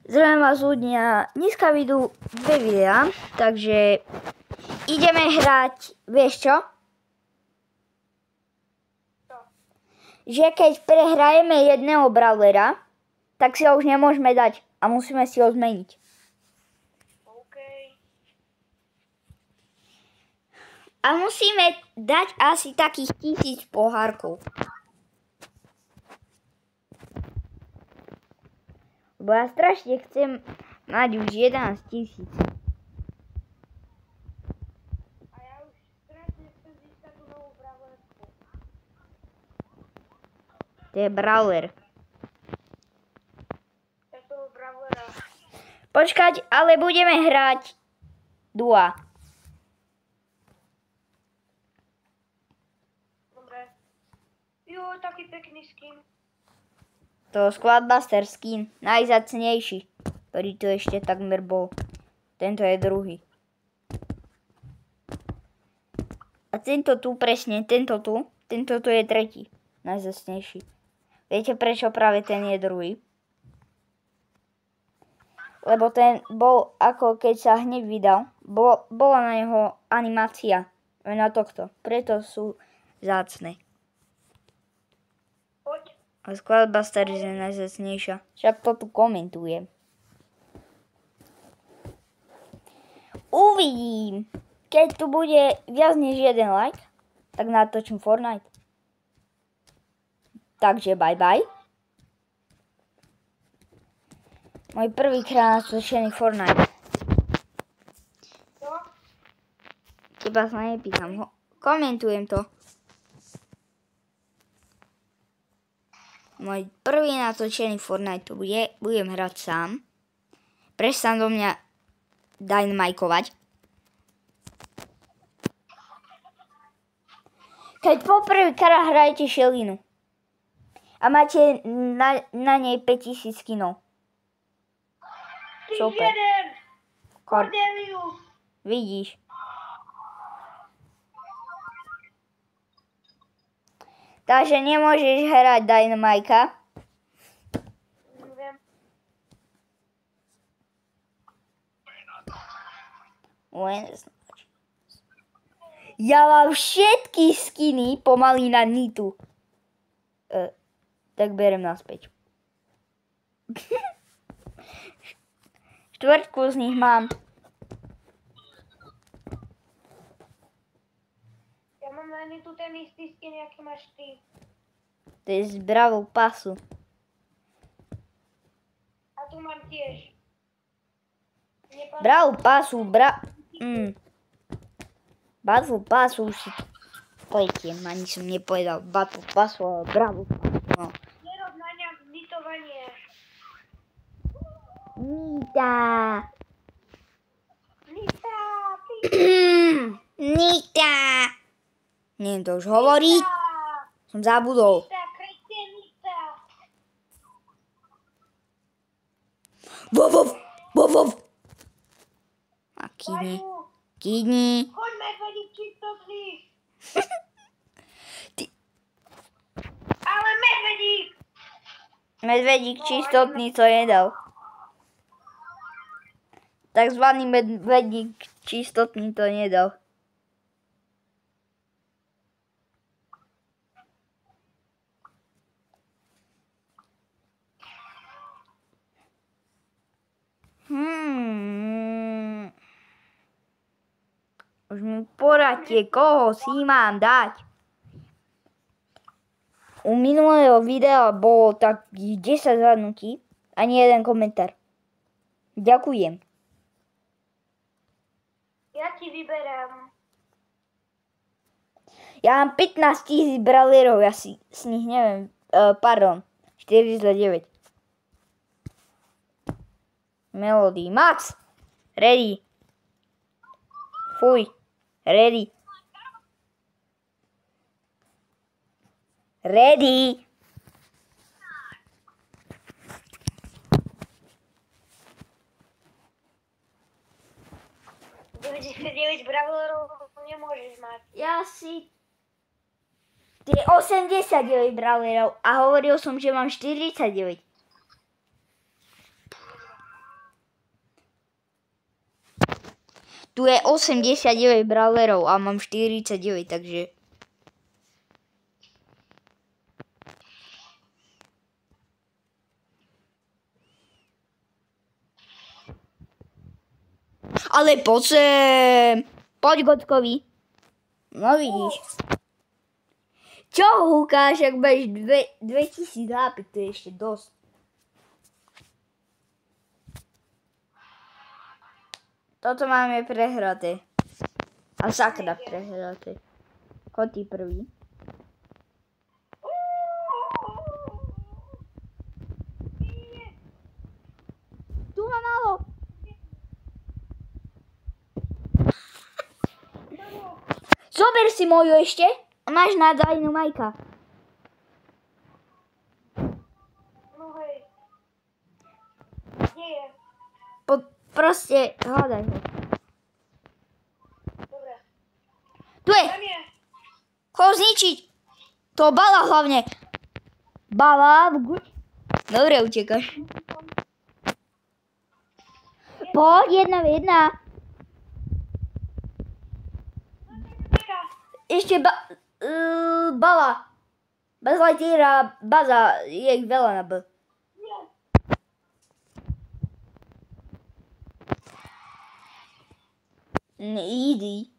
Zdravím vás ľudia, dneska vyjdú dve videá, takže ideme hrať, vieš čo? Že keď prehrajeme jedného brawlera, tak si ho už nemôžeme dať a musíme si ho zmeniť. OK. A musíme dať asi takých 1000 pohárkov. Bo ja strašne chcem mať už 11 000. A ja už strašne chcem získať tú novú brawlerku. To je brawler. Ja toho brawlera. Počkať, ale budeme hrať dua. Dobre. Jo, taký pekný skin. To Squadbuster skin, najzacnejší, ktorý tu ešte takmer bol. Tento je druhý. A tento tu presne, tento tu je tretí, najzacnejší. Viete prečo práve ten je druhý? Lebo ten bol ako keď sa hneď vydal, bola na jeho animácia, na tohto, preto sú vzácne. Poď. A Squadbuster je najzacnejšia. Však to tu komentujem. Uvidím. Keď tu bude viac než jeden like, tak natočím Fortnite. Takže bye bye. Môj prvýkrát natočený Fortnite. Čo? Teba sa nepýtam. Komentujem to. Môj prvý natočený Fortnite to bude. Budem hrať sám. Prestan do mňa dynamikovať. Keď poprvýkrát hrajete šelinu a máte na nej 5000 skinov. Super. Jeden. Cordelius. Vidíš. Takže nemôžeš hrať Dynamika. Neviem. Ja mám všetky skiny pomaly na Nitu. Tak berem naspäť. Štvrtku z nich mám. Ja mám len tu ten istý skin, aký máš ty. To je z Bravou pasu. A tu mám tiež. Bravou pasu, Battle pasu už si pojďte, ani som nepovedal Battle pasu, ale Bravou pasu. No. Nerob na ňa znitovanie. Nita. Nita, ty. Nita. Neviem to už hovoriť. Som zabudol. Nita, kretenita. Vov. A kýdni. Kýdni. Choď, medvedík čistotný. Ty. Ale medvedík. Medvedík čistotný to nedal. Takzvaný medvedík čistotný to nedal. Už mi poradte, koho si mám dať. U minulého videa bolo tak 10 zhrnutí, ani jeden komentár. Ďakujem. Ja ti vyberám. Ja mám 15 000 brawlerov, ja si z nich neviem, 49. Melody, Max, ready. Fuj, ready. Ready. $99 brawlerov nemôžeš mať. Ja si tie 89 brawlerov a hovoril som, že mám 49. Tu je 89 brawlerov a mám 49, takže... Ale poď sem. Poď, Gotkovi. No vidíš. Čo húkáš, ak budeš 2000 HP, to je ešte dosť. Toto máme prehraté. A sakra prehraté. Choď ty prvý. Tu má málo. Zober si moju ešte. Máš na Dynamajka. No hej. Nie je. Proste hľadaj ho. Dobre. Tu je. Tam je. Ho zničiť. To bala hlavne. Bala. Dobre, utekáš. Poď, 1v1. Ešte bala. Bez letiera, baza, je ich veľa na B. Idi.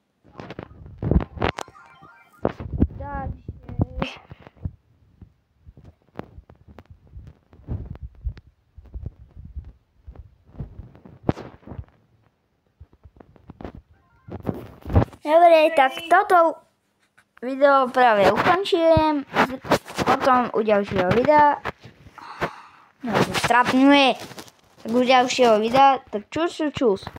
Dobre, tak toto video práve ukončujem. Potom u ďalšieho videa. No, strapňuje. Tak u ďalšieho videa. Tak čus.